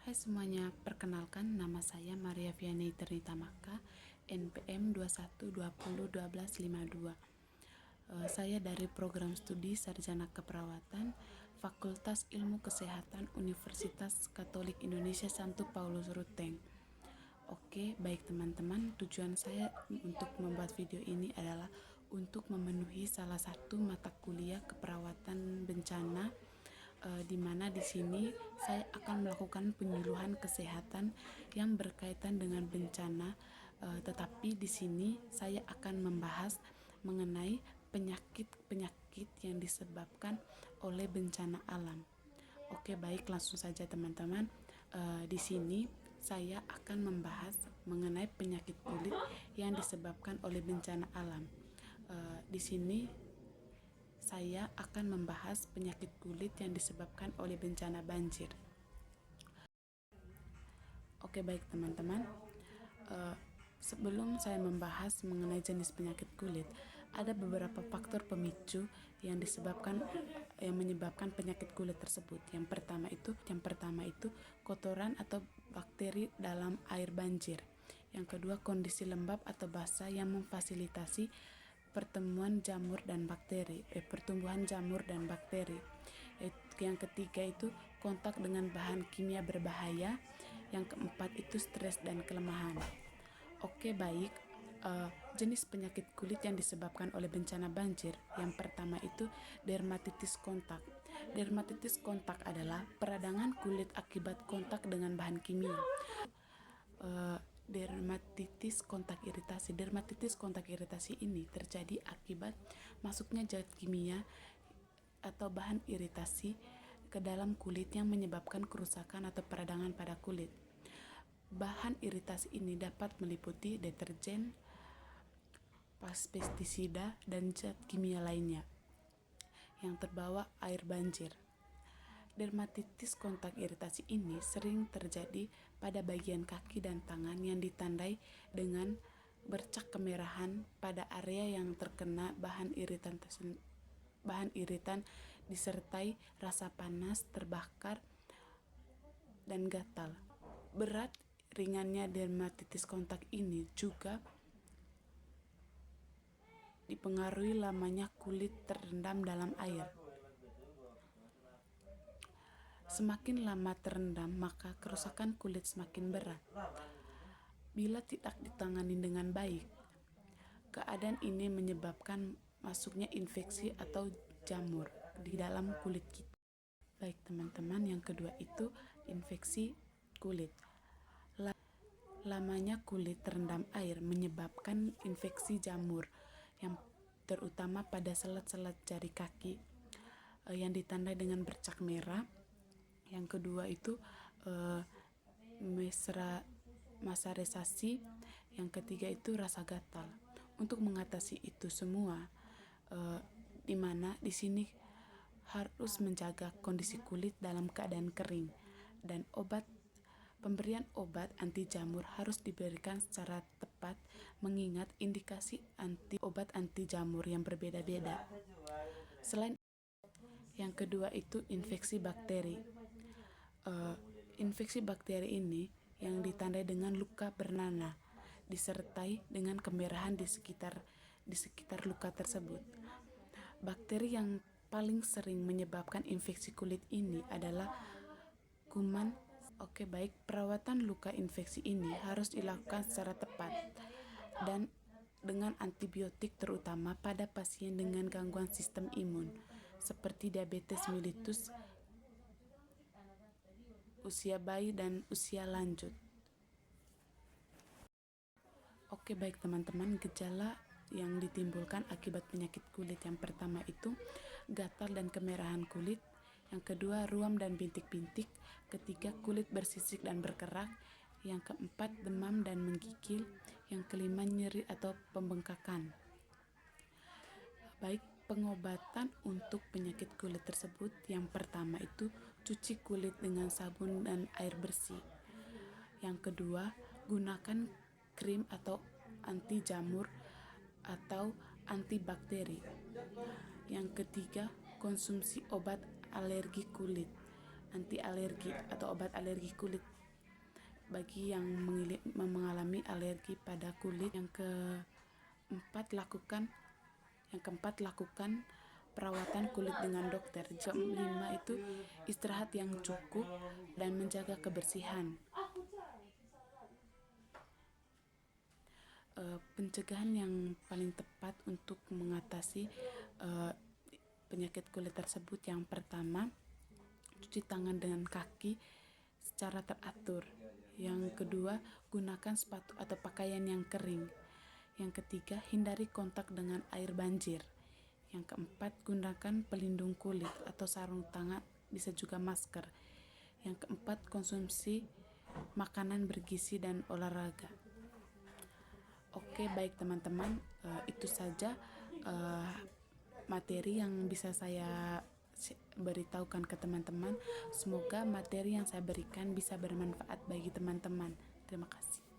Hai semuanya, perkenalkan nama saya Maria Vianney Ternitamaka, NPM 21201252. Saya dari program studi Sarjana Keperawatan, Fakultas Ilmu Kesehatan Universitas Katolik Indonesia Santo Paulus Ruteng. Oke, baik teman-teman, tujuan saya untuk membuat video ini adalah untuk memenuhi salah satu mata kuliah keperawatan bencana, di mana di sini saya akan melakukan penyuluhan kesehatan yang berkaitan dengan bencana, tetapi di sini saya akan membahas mengenai penyakit-penyakit yang disebabkan oleh bencana alam. Oke, baik, langsung saja teman-teman. Di sini saya akan membahas mengenai penyakit kulit yang disebabkan oleh bencana alam. Di sini saya akan membahas penyakit kulit yang disebabkan oleh bencana banjir. Oke, baik teman-teman. Sebelum saya membahas mengenai jenis penyakit kulit, ada beberapa faktor pemicu yang menyebabkan penyakit kulit tersebut. Yang pertama itu kotoran atau bakteri dalam air banjir. Yang kedua, kondisi lembab atau basah yang memfasilitasi pertumbuhan jamur dan bakteri. Yang ketiga itu kontak dengan bahan kimia berbahaya. Yang keempat itu stres dan kelemahan. Oke, baik. Jenis penyakit kulit yang disebabkan oleh bencana banjir. Yang pertama itu dermatitis kontak. Dermatitis kontak adalah peradangan kulit akibat kontak dengan bahan kimia. Dermatitis kontak iritasi ini terjadi akibat masuknya zat kimia atau bahan iritasi ke dalam kulit yang menyebabkan kerusakan atau peradangan pada kulit. Bahan iritasi ini dapat meliputi deterjen, pestisida, dan zat kimia lainnya yang terbawa air banjir. Dermatitis kontak iritasi ini sering terjadi pada bagian kaki dan tangan yang ditandai dengan bercak kemerahan pada area yang terkena bahan iritan disertai rasa panas, terbakar, dan gatal. Berat ringannya dermatitis kontak ini juga dipengaruhi lamanya kulit terendam dalam air. Semakin lama terendam, maka kerusakan kulit semakin berat. Bila tidak ditangani dengan baik, keadaan ini menyebabkan masuknya infeksi atau jamur di dalam kulit kita. Baik teman-teman, yang kedua itu infeksi kulit. Lamanya kulit terendam air menyebabkan infeksi jamur yang terutama pada selat-selat jari kaki yang ditandai dengan bercak merah. Yang kedua itu masa resasi. Yang ketiga itu rasa gatal. Untuk mengatasi itu semua, di mana di sini harus menjaga kondisi kulit dalam keadaan kering, dan pemberian obat anti jamur harus diberikan secara tepat mengingat indikasi obat anti jamur yang berbeda-beda. Selain yang kedua itu infeksi bakteri. Infeksi bakteri ini yang ditandai dengan luka bernanah disertai dengan kemerahan di sekitar luka tersebut. Bakteri yang paling sering menyebabkan infeksi kulit ini adalah kuman. Oke, baik, perawatan luka infeksi ini harus dilakukan secara tepat dan dengan antibiotik, terutama pada pasien dengan gangguan sistem imun seperti diabetes mellitus, usia bayi, dan usia lanjut. Oke, baik teman-teman, gejala yang ditimbulkan akibat penyakit kulit. Yang pertama itu gatal dan kemerahan kulit. Yang kedua ruam dan bintik-bintik. Ketiga kulit bersisik dan berkerak. Yang keempat demam dan menggigil. Yang kelima nyeri atau pembengkakan. Baik, pengobatan untuk penyakit kulit tersebut, yang pertama itu cuci kulit dengan sabun dan air bersih. Yang kedua, gunakan krim atau anti jamur atau antibakteri. Yang ketiga, konsumsi obat alergi kulit. anti alergi atau obat alergi kulit bagi yang mengalami alergi pada kulit. Yang keempat, lakukan perawatan kulit dengan dokter. Kelima itu istirahat yang cukup dan menjaga kebersihan. Pencegahan yang paling tepat untuk mengatasi penyakit kulit tersebut, yang pertama, cuci tangan dengan kaki secara teratur. Yang kedua, gunakan sepatu atau pakaian yang kering. Yang ketiga, hindari kontak dengan air banjir. Yang keempat, gunakan pelindung kulit atau sarung tangan, bisa juga masker. Yang keempat, konsumsi makanan bergizi dan olahraga. Oke, baik teman-teman, itu saja materi yang bisa saya beritahukan ke teman-teman. Semoga materi yang saya berikan bisa bermanfaat bagi teman-teman. Terima kasih.